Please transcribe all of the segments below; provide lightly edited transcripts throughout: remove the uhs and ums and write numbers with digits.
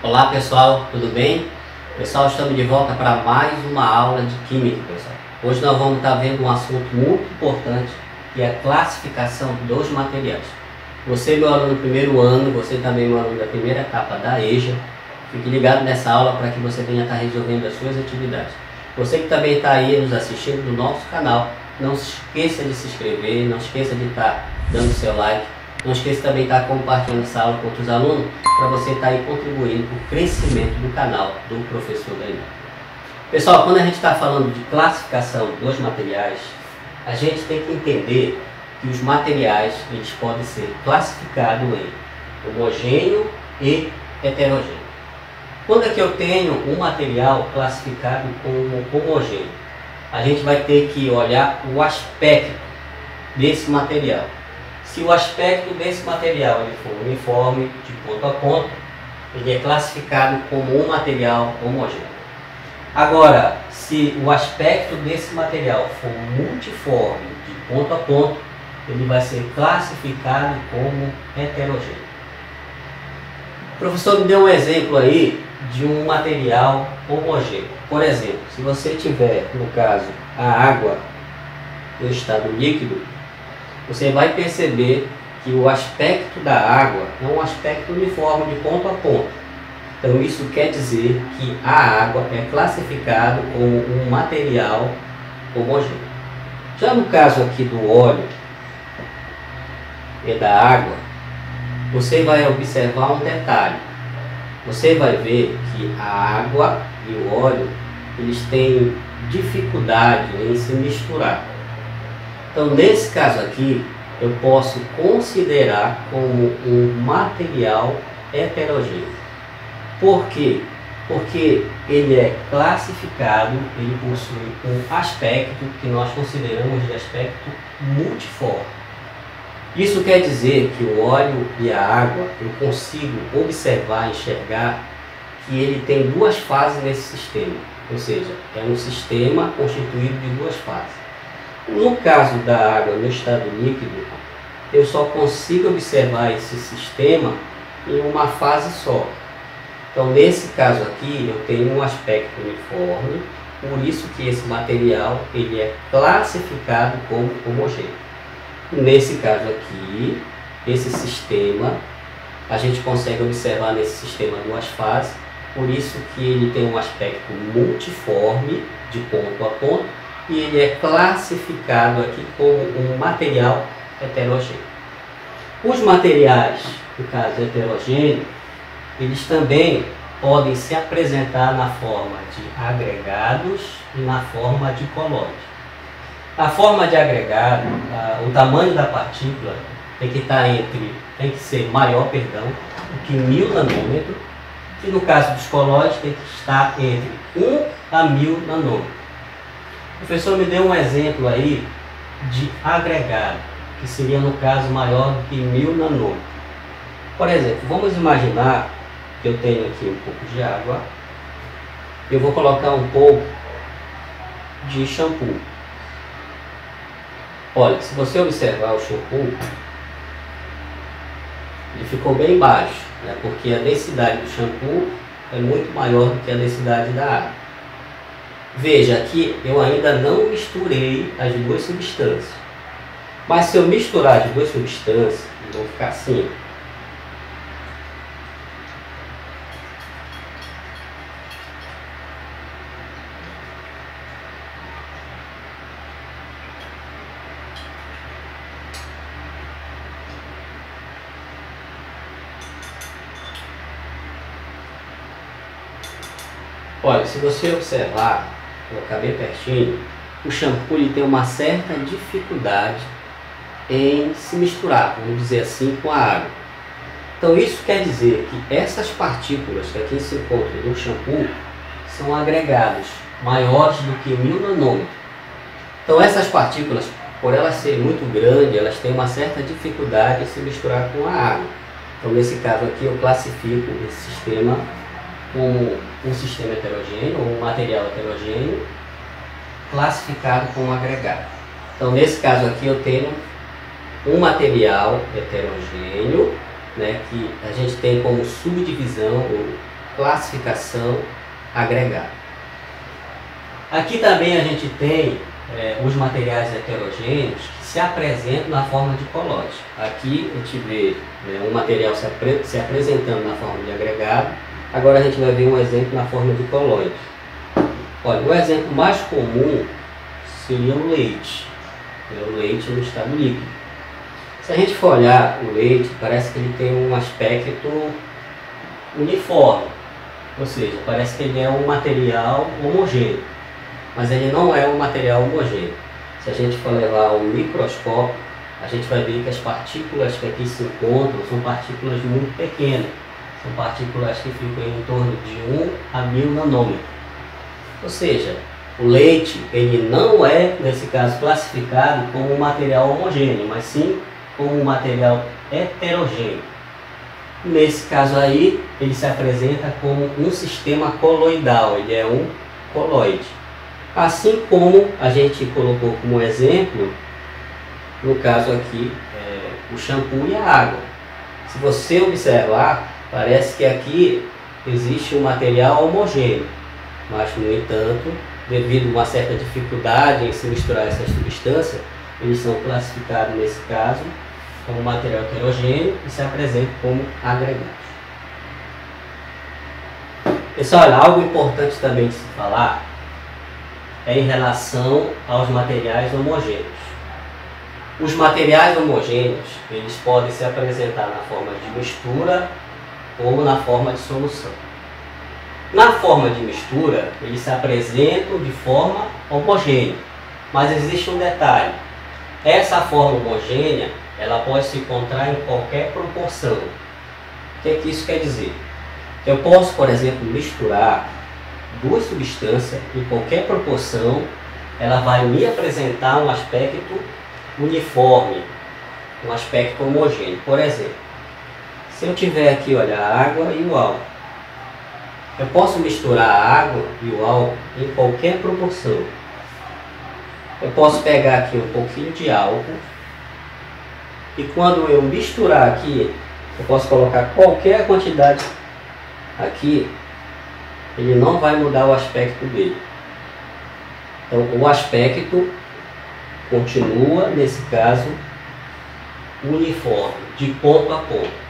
Olá pessoal, tudo bem? Pessoal, estamos de volta para mais uma aula de Química, pessoal. Hoje nós vamos estar vendo um assunto muito importante, que é a classificação dos materiais. Você, meu aluno do primeiro ano, você também, meu aluno da primeira etapa da EJA, fique ligado nessa aula para que você venha estar resolvendo as suas atividades. Você que também está aí nos assistindo do nosso canal, não se esqueça de se inscrever, não esqueça de estar dando seu like, não esqueça também de estar compartilhando essa aula com outros alunos, para você estar aí contribuindo para o crescimento do canal do professor Daniel. Pessoal, quando a gente está falando de classificação dos materiais, a gente tem que entender que os materiais eles podem ser classificados em homogêneo e heterogêneo. Quando é que eu tenho um material classificado como homogêneo? A gente vai ter que olhar o aspecto desse material. Se o aspecto desse material ele for uniforme, de ponto a ponto, ele é classificado como um material homogêneo. Agora, se o aspecto desse material for multiforme, de ponto a ponto, ele vai ser classificado como heterogêneo. O professor me deu um exemplo aí de um material homogêneo. Por exemplo, se você tiver, no caso, a água no estado líquido, você vai perceber que o aspecto da água é um aspecto uniforme de ponto a ponto. Então isso quer dizer que a água é classificado como um material homogêneo. Já no caso aqui do óleo e da água, você vai observar um detalhe. Você vai ver que a água e o óleo eles têm dificuldade em se misturar. Então, nesse caso aqui, eu posso considerar como um material heterogêneo. Por quê? Porque ele é classificado, ele possui um aspecto que nós consideramos de aspecto multiforme. Isso quer dizer que o óleo e a água, eu consigo observar, enxergar que ele tem duas fases nesse sistema. Ou seja, é um sistema constituído de duas fases. No caso da água no estado líquido, eu só consigo observar esse sistema em uma fase só. Então, nesse caso aqui, eu tenho um aspecto uniforme, por isso que esse material ele é classificado como homogêneo. Nesse caso aqui, esse sistema, a gente consegue observar nesse sistema duas fases, por isso que ele tem um aspecto multiforme, de ponto a ponto, e ele é classificado aqui como um material heterogêneo. Os materiais, no caso heterogêneo, eles também podem se apresentar na forma de agregados e na forma de colóide. A forma de agregado, o tamanho da partícula tem que ser maior, do que 1000 nanômetros, e no caso dos colóides tem que estar entre 1 a 1000 nanômetros. O professor me deu um exemplo aí de agregado, que seria no caso maior do que 1000 nanômetros. Por exemplo, vamos imaginar que eu tenho aqui um pouco de água, eu vou colocar um pouco de shampoo. Olha, se você observar o shampoo, ele ficou bem baixo, né? Porque a densidade do shampoo é muito maior do que a densidade da água. Veja que eu ainda não misturei as duas substâncias. Mas se eu misturar as duas substâncias, vão ficar assim. Olha, se você observar, colocar bem pertinho, o shampoo ele tem uma certa dificuldade em se misturar, vamos dizer assim, com a água. Então isso quer dizer que essas partículas que aqui se encontram no shampoo são agregados maiores do que 1000 nanômetros. Então essas partículas, por elas serem muito grandes, elas têm uma certa dificuldade em se misturar com a água. Então nesse caso aqui eu classifico esse sistema como um sistema heterogêneo, ou um material heterogêneo, classificado como agregado. Então, nesse caso aqui, eu tenho um material heterogêneo, né, que a gente tem como subdivisão, ou classificação agregada. Aqui também a gente tem os materiais heterogêneos que se apresentam na forma de colóide. Aqui a gente vê um material se apresentando na forma de agregado. Agora a gente vai ver um exemplo na forma de colóide. Olha, o exemplo mais comum seria o leite. O leite no estado líquido. Se a gente for olhar o leite, parece que ele tem um aspecto uniforme. Ou seja, parece que ele é um material homogêneo. Mas ele não é um material homogêneo. Se a gente for levar ao microscópio, a gente vai ver que as partículas que aqui se encontram são partículas muito pequenas. São partículas que ficam em torno de 1 a 1000 nanômetros. Ou seja, o leite ele não é, nesse caso, classificado como um material homogêneo, mas sim como um material heterogêneo. Nesse caso aí, ele se apresenta como um sistema coloidal, ele é um colóide. Assim como a gente colocou como exemplo, no caso aqui, o shampoo e a água. Se você observar, parece que aqui existe um material homogêneo, mas no entanto, devido a uma certa dificuldade em se misturar essas substâncias, eles são classificados nesse caso como material heterogêneo e se apresentam como agregados. Pessoal, algo importante também de se falar é em relação aos materiais homogêneos. Os materiais homogêneos, eles podem se apresentar na forma de mistura ou na forma de solução. Na forma de mistura, eles se apresentam de forma homogênea, mas existe um detalhe. Essa forma homogênea, ela pode se encontrar em qualquer proporção. O que é que isso quer dizer? Eu posso, por exemplo, misturar duas substâncias em qualquer proporção, ela vai me apresentar um aspecto uniforme, um aspecto homogêneo. Por exemplo, se eu tiver aqui, olha, a água e o álcool, eu posso misturar a água e o álcool em qualquer proporção. Eu posso pegar aqui um pouquinho de álcool e quando eu misturar aqui, eu posso colocar qualquer quantidade aqui, ele não vai mudar o aspecto dele. Então o aspecto continua, nesse caso, uniforme, de ponto a ponto.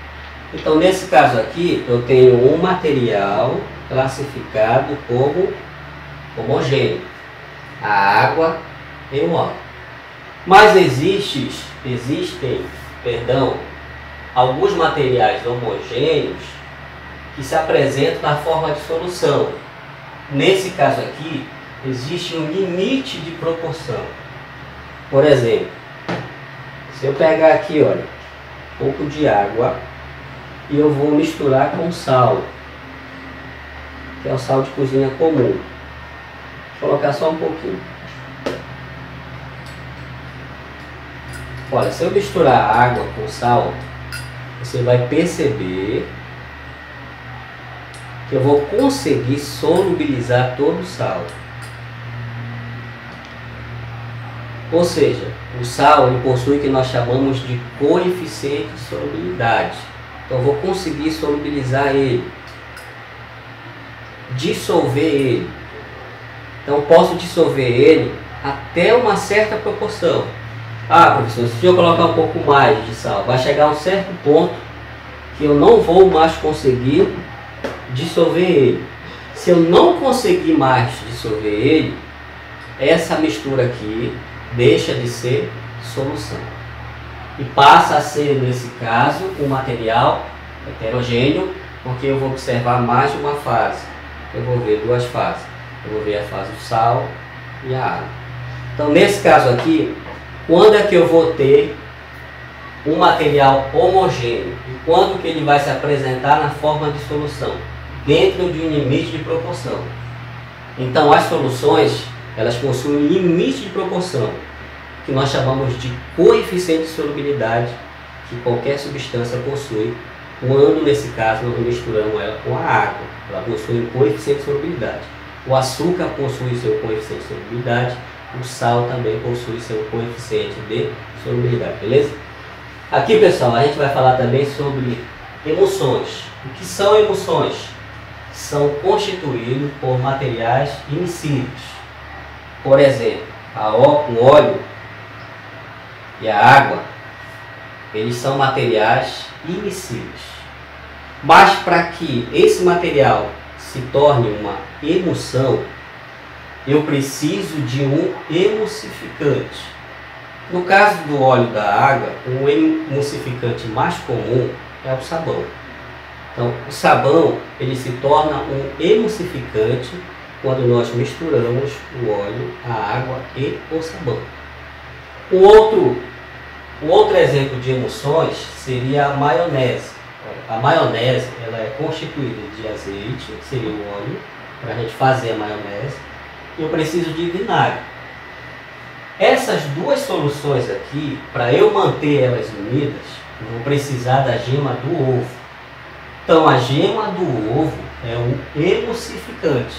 Então nesse caso aqui, eu tenho um material classificado como homogêneo, a água e o álcool. Mas existem, alguns materiais homogêneos que se apresentam na forma de solução. Nesse caso aqui, existe um limite de proporção. Por exemplo, se eu pegar aqui, olha, um pouco de água e eu vou misturar com sal, que é o sal de cozinha comum. Vou colocar só um pouquinho. Olha, se eu misturar água com sal, você vai perceber que eu vou conseguir solubilizar todo o sal. Ou seja, o sal ele possui o que nós chamamos de coeficiente de solubilidade. Então eu vou conseguir solubilizar ele, dissolver ele. Então eu posso dissolver ele até uma certa proporção. Ah, professor, se eu colocar um pouco mais de sal, vai chegar a um certo ponto que eu não vou mais conseguir dissolver ele. Se eu não conseguir mais dissolver ele, essa mistura aqui deixa de ser solução e passa a ser, nesse caso, um material heterogêneo, porque eu vou observar mais de uma fase. Eu vou ver duas fases. Eu vou ver a fase do sal e a água. Então, nesse caso aqui, quando é que eu vou ter um material homogêneo? E quando que ele vai se apresentar na forma de solução? Dentro de um limite de proporção. Então, as soluções, elas possuem um limite de proporção, que nós chamamos de coeficiente de solubilidade, que qualquer substância possui, quando, nesse caso, nós misturamos ela com a água. Ela possui um coeficiente de solubilidade. O açúcar possui seu coeficiente de solubilidade, o sal também possui seu coeficiente de solubilidade, beleza? Aqui, pessoal, a gente vai falar também sobre emoções. O que são emoções? são constituídos por materiais immiscíveis. Por exemplo, o óleo e a água, eles são materiais immiscíveis. Mas para que esse material se torne uma emulsão, eu preciso de um emulsificante. No caso do óleo e da água, o emulsificante mais comum é o sabão. Então, o sabão ele se torna um emulsificante quando nós misturamos o óleo, a água e o sabão. Um outro exemplo de emulsões seria a maionese. A maionese ela é constituída de azeite, que seria o óleo, para a gente fazer a maionese, e eu preciso de vinagre. Essas duas soluções aqui, para eu manter elas unidas, eu vou precisar da gema do ovo. Então a gema do ovo é um emulsificante.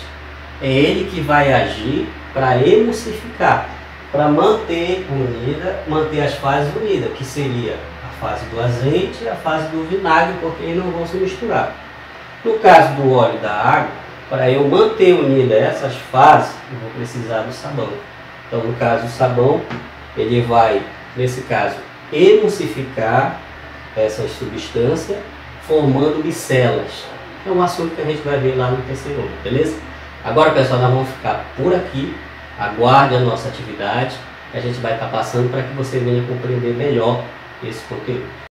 É ele que vai agir para emulsificar, para manter as fases unidas, que seria a fase do azeite e a fase do vinagre, porque eles não vão se misturar. No caso do óleo e da água, para eu manter unidas essas fases, eu vou precisar do sabão. Então, no caso do sabão, ele vai, nesse caso, emulsificar essas substâncias, formando micelas. É um assunto que a gente vai ver lá no terceiro ano, beleza? Agora, pessoal, nós vamos ficar por aqui. Aguarde a nossa atividade, que a gente vai estar passando para que você venha compreender melhor esse conteúdo.